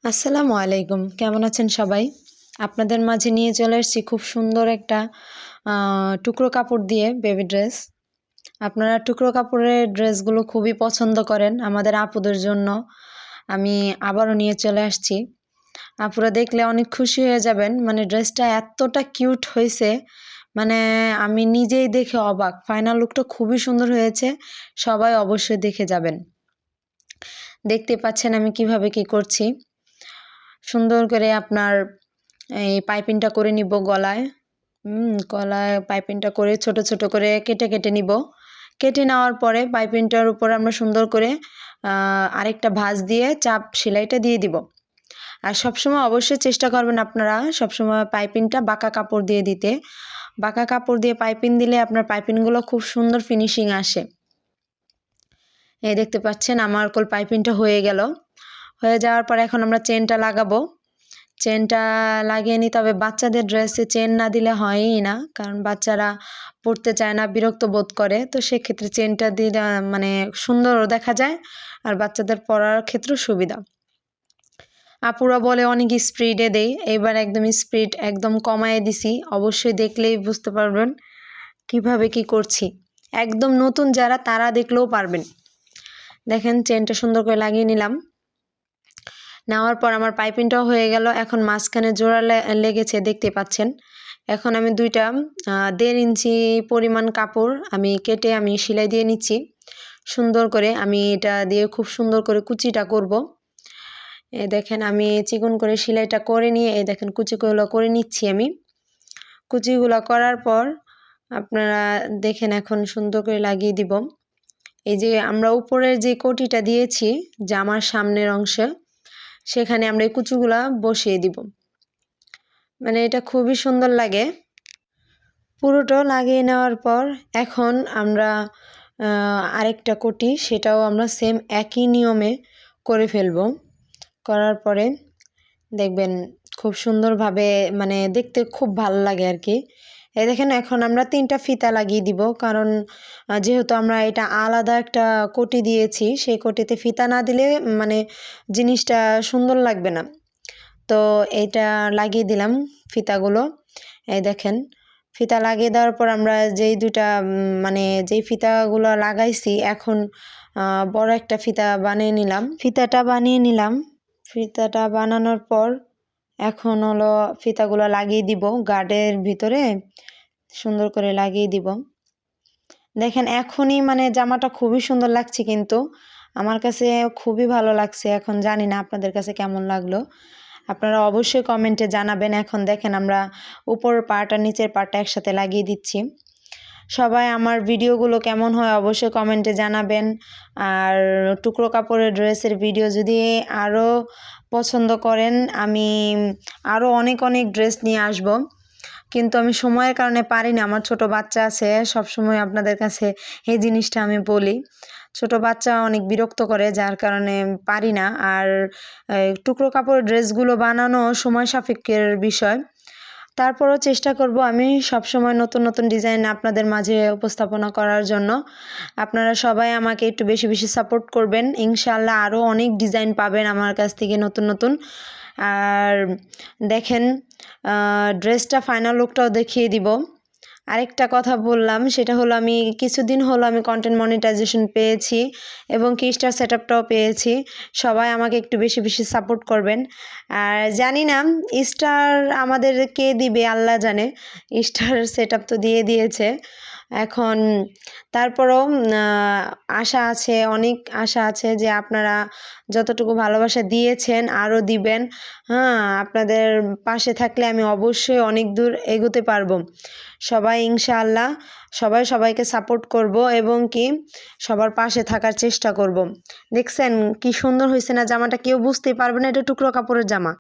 আসসালামু আলাইকুম, কেমন আছেন সবাই? আপনাদের মাঝে নিয়ে চলে এসেছি খুব সুন্দর একটা টুকরো কাপড় দিয়ে বেবি ড্রেস। আপনারা টুকরো কাপড়ের ড্রেসগুলো খুবই পছন্দ করেন আমাদের আপুদের জন্য। আমি আবারও নিয়ে চলে আসছি। আপুরা দেখলে অনেক খুশি হয়ে যাবেন, মানে ড্রেসটা এতটা কিউট হয়েছে, মানে আমি নিজেই দেখে অবাক। ফাইনাল লুকটা খুবই সুন্দর হয়েছে, সবাই অবশ্যই দেখে যাবেন। দেখতে পাচ্ছেন আমি কিভাবে কি করছি। সুন্দর করে আপনার এই পাইপিংটা করে নিব গলায়। গলায় পাইপিংটা করে ছোট ছোট করে কেটে কেটে নিব। কেটে নেওয়ার পরে পাইপিংটার উপর আমরা সুন্দর করে আরেকটা ভাঁজ দিয়ে চাপ সেলাইটা দিয়ে দিব। আর সবসময় অবশ্যই চেষ্টা করবেন আপনারা সবসময় পাইপিংটা বাঁকা কাপড় দিয়ে দিতে। বাঁকা কাপড় দিয়ে পাইপিং দিলে আপনার পাইপিংগুলো খুব সুন্দর ফিনিশিং আসে। এই দেখতে পাচ্ছেন আমার পাইপিংটা হয়ে গেল। হয়ে যাওয়ার পর এখন আমরা চেনটা লাগাবো। চেনটা লাগিয়ে নিতে হবে। বাচ্চাদের ড্রেসে চেন না দিলে হয়ই না, কারণ বাচ্চারা পরতে চায় না, বিরক্ত বোধ করে। তো সেক্ষেত্রে চেনটা দিলে মানে সুন্দরও দেখা যায় আর বাচ্চাদের পরার ক্ষেত্রেও সুবিধা। আপুরা বলে অনেক স্পিডে দেই, এবার একদম স্পিড একদম কমায় দিছি। অবশ্যই দেখলেই বুঝতে পারবেন কিভাবে কি করছি। একদম নতুন যারা তারা দেখলেও পারবেন। দেখেন চেনটা সুন্দর করে লাগিয়ে নিলাম। নেওয়ার পর আমার পাইপিংটাও হয়ে গেল। এখন মাঝখানে জোড়া লেগেছে দেখতে পাচ্ছেন। এখন আমি দুইটা 1.5 ইঞ্চি পরিমাণ কাপড় আমি কেটে আমি সেলাই দিয়ে নিচ্ছি সুন্দর করে। আমি এটা দিয়ে খুব সুন্দর করে কুচিটা করব। দেখেন আমি চিকন করে সেলাইটা করে নিয়ে দেখেন কুচিগুলো করে নিচ্ছি আমি। কুচিগুলো করার পর আপনারা দেখেন এখন সুন্দর করে লাগিয়ে দিব। এই যে আমরা উপরের যে কোটিটা দিয়েছি জামার সামনের অংশে, সেখানে আমরা এই কুচিগুলা বসিয়ে দিব। মানে এটা খুবই সুন্দর লাগে। পুরোটা লাগিয়ে নেওয়ার পর এখন আমরা আরেকটা কোটি, সেটাও আমরা সেম একই নিয়মে করে ফেলব। করার পরে দেখবেন খুব সুন্দরভাবে, মানে দেখতে খুব ভালো লাগে আর কি। এই দেখেন এখন আমরা 3টা ফিতা লাগিয়ে দিব, কারণ যেহেতু আমরা এটা আলাদা একটা কোটি দিয়েছি, সেই কোটিতে ফিতা না দিলে মানে জিনিসটা সুন্দর লাগবে না। তো এইটা লাগিয়ে দিলাম ফিতাগুলো। এই দেখেন ফিতা লাগিয়ে দেওয়ার পর আমরা যেই দুটা মানে যেই ফিতাগুলো লাগাইছি এখন বড় একটা ফিতা বানিয়ে নিলাম। ফিতাটা বানানোর পর এখন হলো ফিতাগুলো লাগিয়ে দিব গার্ডের ভিতরে, সুন্দর করে লাগিয়ে দিব। দেখেন এখনই মানে জামাটা খুবই সুন্দর লাগছে, কিন্তু আমার কাছে খুবই ভালো লাগছে। এখন জানি না আপনাদের কাছে কেমন লাগলো, আপনারা অবশ্যই কমেন্টে জানাবেন। এখন দেখেন আমরা উপরের পার্ট আর নিচের পার্টটা একসাথে লাগিয়ে দিচ্ছি। সবাই আমার ভিডিওগুলো কেমন হয় অবশ্যই কমেন্টে জানাবেন। আর টুকরো কাপড়ের ড্রেসের ভিডিও যদি আরও পছন্দ করেন, আমি আরও অনেক অনেক ড্রেস নিয়ে আসব, কিন্তু আমি সময়ের কারণে পারি না। আমার ছোট বাচ্চা আছে, সব সময় আপনাদের কাছে এই জিনিসটা আমি বলি। ছোট বাচ্চা অনেক বিরক্ত করে, যার কারণে পারি না। আর টুকরো কাপড়ের ড্রেসগুলো বানানো সময় সাপেক্ষের বিষয়। তারপরও চেষ্টা করব আমি সবসময় নতুন নতুন ডিজাইন আপনাদের মাঝে উপস্থাপনা করার জন্য। আপনারা সবাই আমাকে একটু বেশি বেশি সাপোর্ট করবেন। ইনশাআল্লাহ আরও অনেক ডিজাইন পাবেন আমার কাছ থেকে নতুন নতুন। আর দেখেন ড্রেসটা ফাইনাল লুকটাও দেখিয়ে দিব। আরেকটা কথা বললাম, সেটা হলো আমি কিছুদিন হলো আমি কন্টেন্ট মনিটাইজেশন পেয়েছি এবং স্টার সেটআপটাও পেয়েছি। সবাই আমাকে একটু বেশি বেশি সাপোর্ট করবেন। আর জানি না স্টার আমাদের কে দিবে, আল্লাহ জানে। স্টার সেটআপ তো দিয়ে দিয়েছে, এখন তারপরও আশা আছে, অনেক আশা আছে যে আপনারা যতটুকু ভালোবাসা দিয়েছেন আরও দিবেন। হ্যাঁ, আপনাদের পাশে থাকলে আমি অবশ্যই অনেক দূর এগোতে পারবো। সবাই ইনশাআল্লাহ সবাই সবাইকে সাপোর্ট করব এবং কি সবার পাশে থাকার চেষ্টা করব। দেখছেন কি সুন্দর হয়েছে না জামাটা? কেউ বুঝতেই পারবে না এটা টুকরো কাপড়ের জামা।